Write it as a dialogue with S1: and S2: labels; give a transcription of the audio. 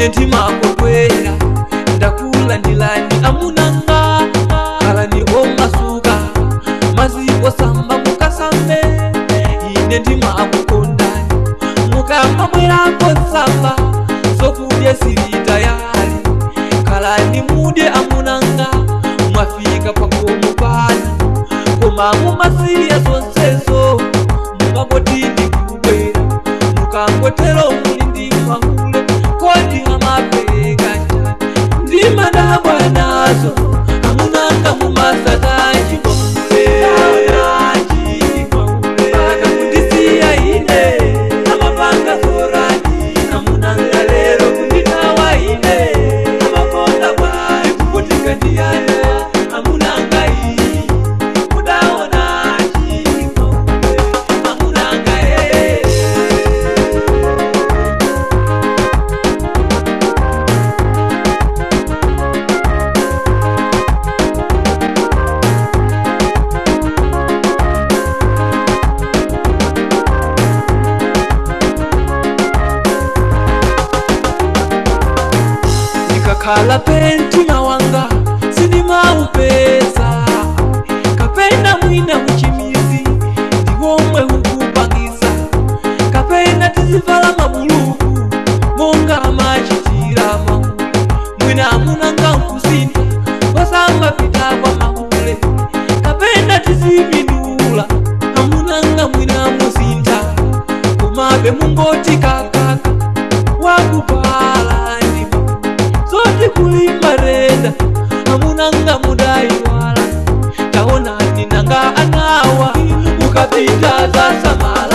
S1: ine ndimakokwera ndakula ndilani amunanga kalani omasuka maziko samba mukasambe ine ndimakukondani mukamba mwerako nsamba sokudya sirita yali kalani mude amunanga mwafika pakomo pano koma mumasiya zonsezo mumangotini kubwera mukangotero muli ndimangule kodi amapeka ndimadabwa nazo amunanga mumasatanji kala pentima wanga sinima upeza kapenda mwina mchimizi ndiwomwe hukupangisa kapenda tizivala mabuluku monga machitirama mwina amunanga nkusinda wasamba pita kwa mahule kapenda tizivinula amunanga mwina musinda kumabe mungoti kakaka wakupala kulimarenda amunanga mudai wala taona ninanga anawa ukapita za samala